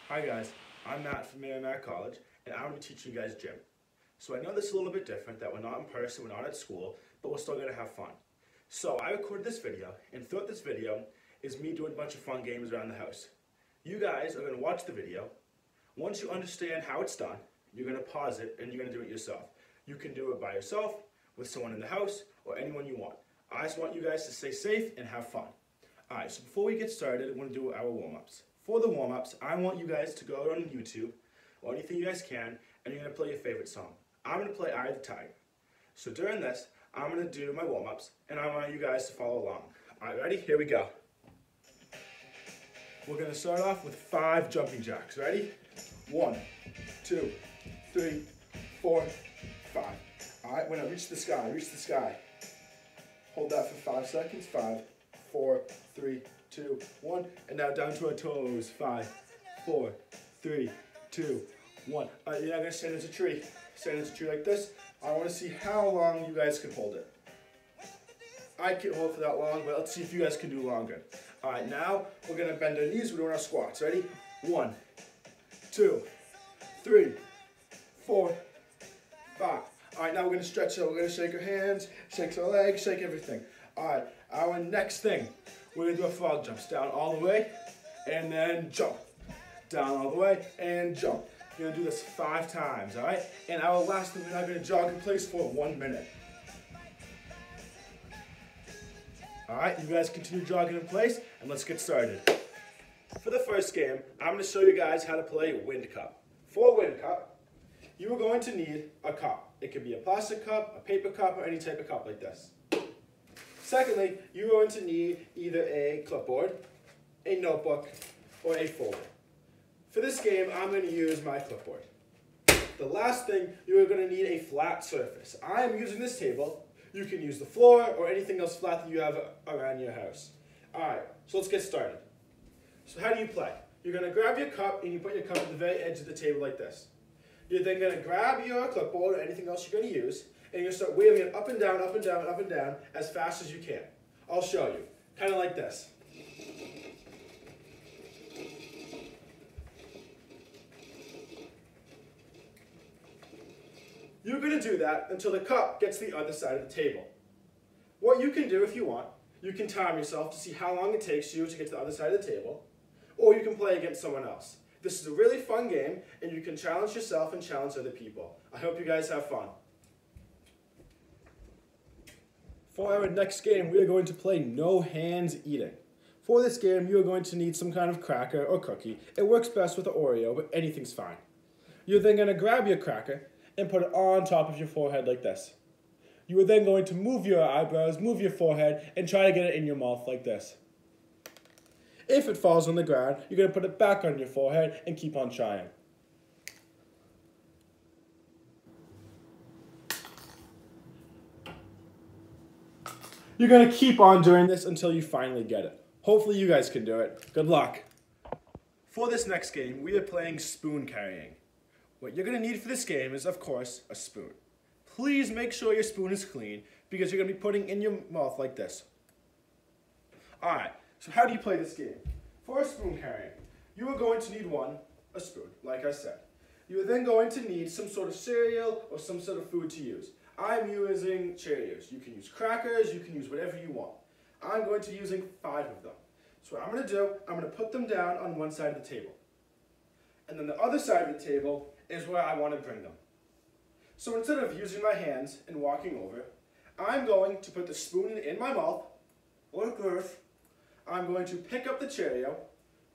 Hi guys, I'm Matt from Merrimack College, and I'm going to be teaching you guys gym. So I know this is a little bit different, that we're not in person, we're not at school, but we're still going to have fun. So I recorded this video, and throughout this video is me doing a bunch of fun games around the house. You guys are going to watch the video. Once you understand how it's done, you're going to pause it and you're going to do it yourself. You can do it by yourself, with someone in the house, or anyone you want. I just want you guys to stay safe and have fun. Alright, so before we get started, we're going to do our warm-ups. For the warm-ups, I want you guys to go on YouTube, or anything you guys can, and you're going to play your favorite song. I'm going to play Eye of the Tiger. So during this, I'm going to do my warm-ups, and I want you guys to follow along. Alright, ready? Here we go. We're going to start off with 5 jumping jacks. Ready? 1, 2, 3, 4, 5. Alright, we're going to reach the sky, reach the sky. Hold that for 5 seconds. 5, 4, 3, 2, 1. And now down to our toes. 5, 4, 3, 2, 1. Alright, you're now going to stand as a tree. Stand as a tree like this. I want to see how long you guys can hold it. I can't hold it for that long, but let's see if you guys can do longer. Alright, now we're going to bend our knees. We're doing our squats. Ready? 1, 2, 3, 4, 5. Alright, now we're going to stretch out. We're going to shake our hands, shake our legs, shake everything. Alright, our next thing, we're going to do a frog jumps. Down all the way, and then jump. Down all the way, and jump. You're going to do this 5 times, alright? And our last thing, we're now going to jog in place for 1 minute. Alright, you guys continue jogging in place, and let's get started. For the first game, I'm going to show you guys how to play Wind Cup. For Wind Cup, you are going to need a cup. It could be a plastic cup, a paper cup, or any type of cup like this. Secondly, you're going to need either a clipboard, a notebook, or a folder. For this game, I'm going to use my clipboard. The last thing, you're going to need a flat surface. I am using this table. You can use the floor or anything else flat that you have around your house. Alright, so let's get started. So how do you play? You're going to grab your cup and you put your cup at the very edge of the table like this. You're then going to grab your clipboard or anything else you're going to use, and you're going to start waving it up and down, up and down, up and down as fast as you can. I'll show you. Kind of like this. You're going to do that until the cup gets to the other side of the table. What you can do if you want, you can time yourself to see how long it takes you to get to the other side of the table, or you can play against someone else. This is a really fun game, and you can challenge yourself and challenge other people. I hope you guys have fun. For our next game, we are going to play No Hands Eating. For this game, you are going to need some kind of cracker or cookie. It works best with an Oreo, but anything's fine. You're then going to grab your cracker and put it on top of your forehead like this. You are then going to move your eyebrows, move your forehead, and try to get it in your mouth like this. If it falls on the ground, you're going to put it back on your forehead and keep on trying. You're going to keep on doing this until you finally get it. Hopefully you guys can do it. Good luck. For this next game, we are playing spoon carrying. What you're going to need for this game is, of course, a spoon. Please make sure your spoon is clean because you're going to be putting it in your mouth like this. Alright. So how do you play this game? For spoon carrying, you are going to need a spoon, like I said. You are then going to need some sort of cereal or some sort of food to use. I'm using Cheerios. You can use crackers, you can use whatever you want. I'm going to be using 5 of them. So what I'm going to do, I'm going to put them down on one side of the table. And then the other side of the table is where I want to bring them. So instead of using my hands and walking over, I'm going to put the spoon in my mouth, like this. I'm going to pick up the Cheerio,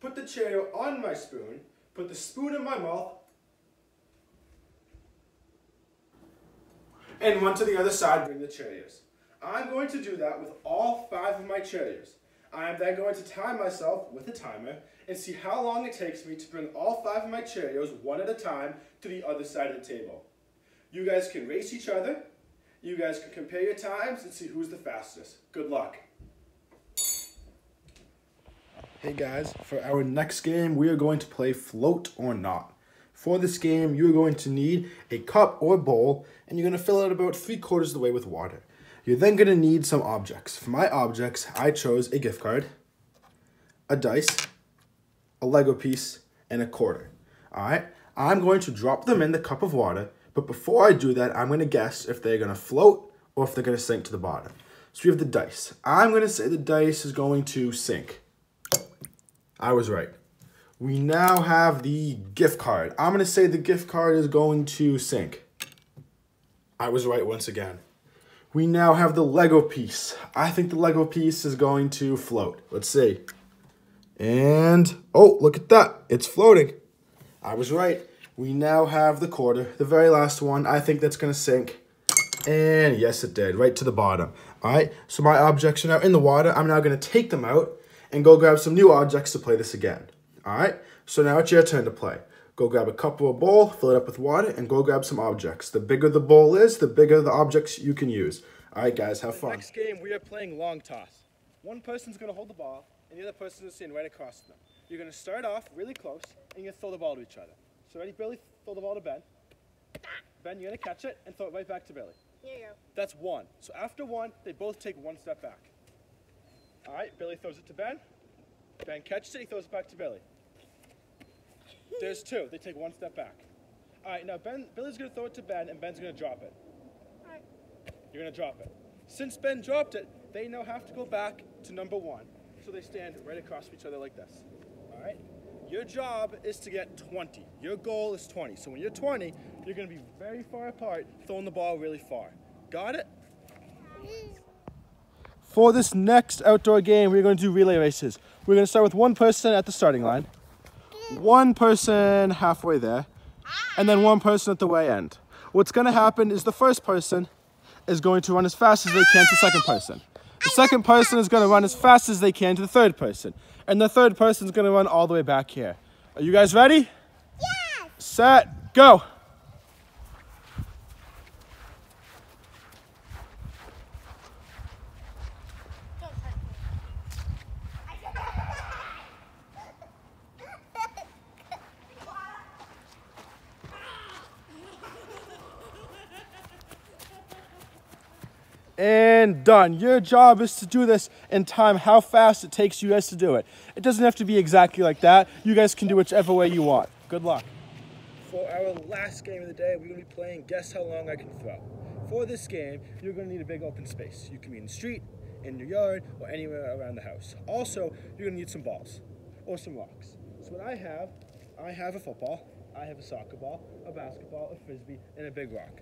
put the Cheerio on my spoon, put the spoon in my mouth, and run to the other side, bring the Cheerios. I'm going to do that with all 5 of my Cheerios. I am then going to time myself with a timer and see how long it takes me to bring all 5 of my Cheerios one at a time to the other side of the table. You guys can race each other, you guys can compare your times and see who's the fastest. Good luck. Hey guys, for our next game, we are going to play Float or Not. For this game, you're going to need a cup or bowl, and you're going to fill it about 3/4 of the way with water. You're then going to need some objects. For my objects, I chose a gift card, a dice, a Lego piece, and a quarter. All right? I'm going to drop them in the cup of water, but before I do that, I'm going to guess if they're going to float or if they're going to sink to the bottom. So we have the dice. I'm going to say the dice is going to sink. I was right. We now have the gift card. I'm going to say the gift card is going to sink. I was right once again. We now have the Lego piece. I think the Lego piece is going to float. Let's see. And, oh, look at that. It's floating. I was right. We now have the quarter, the very last one. I think that's going to sink. And yes, it did, right to the bottom. All right, so my objects are now in the water. I'm now going to take them out and go grab some new objects to play this again. All right, so now it's your turn to play. Go grab a cup or a bowl, fill it up with water, and go grab some objects. The bigger the bowl is, the bigger the objects you can use. All right, guys, have fun. Next game, we are playing long toss. One person's going to hold the ball, and the other person is sitting right across them. You're going to start off really close, and you're going to throw the ball to each other. So ready, Billy? Throw the ball to Ben. Ben, you're going to catch it and throw it right back to Billy. Here you go. That's one. So after one, they both take one step back. All right, Billy throws it to Ben. Ben catches it, he throws it back to Billy. There's two. They take one step back. All right, now Billy's going to throw it to Ben, and Ben's going to drop it. All right. You're going to drop it. Since Ben dropped it, they now have to go back to number one. So they stand right across each other like this. All right? Your job is to get 20. Your goal is 20. So when you're 20, you're going to be very far apart, throwing the ball really far. Got it? For this next outdoor game, we're going to do relay races. We're going to start with one person at the starting line, one person halfway there, and then one person at the way end. What's going to happen is the first person is going to run as fast as they can to the second person. The second person is going to run as fast as they can to the third person. And the third person is going to run all the way back here. Are you guys ready? Yes! Set, go! And done. Your job is to do this in time how fast it takes you guys to do it. It doesn't have to be exactly like that. You guys can do whichever way you want. Good luck. For our last game of the day, we're going to be playing Guess How Long I Can Throw. For this game, you're going to need a big open space. You can be in the street, in your yard, or anywhere around the house. Also, you're going to need some balls or some rocks. So what I have a football, I have a soccer ball, a basketball, a frisbee, and a big rock.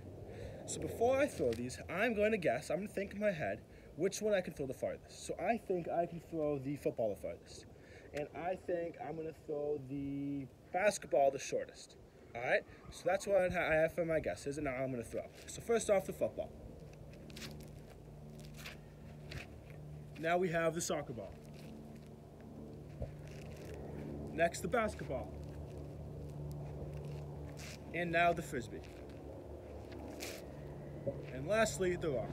So before I throw these, I'm going to guess, I'm going to think in my head which one I can throw the farthest. So I think I can throw the football the farthest. And I think I'm going to throw the basketball the shortest. All right? So that's what I have for my guesses, and now I'm going to throw. So first off, the football. Now we have the soccer ball. Next, the basketball. And now the frisbee. And lastly, the rock.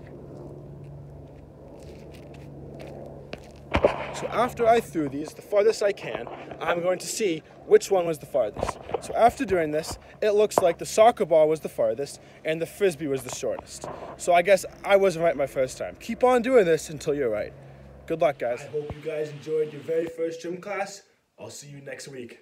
So after I threw these the farthest I can, I'm going to see which one was the farthest. So after doing this, it looks like the soccer ball was the farthest and the frisbee was the shortest. So I guess I wasn't right my first time. Keep on doing this until you're right. Good luck, guys. I hope you guys enjoyed your very first gym class. I'll see you next week.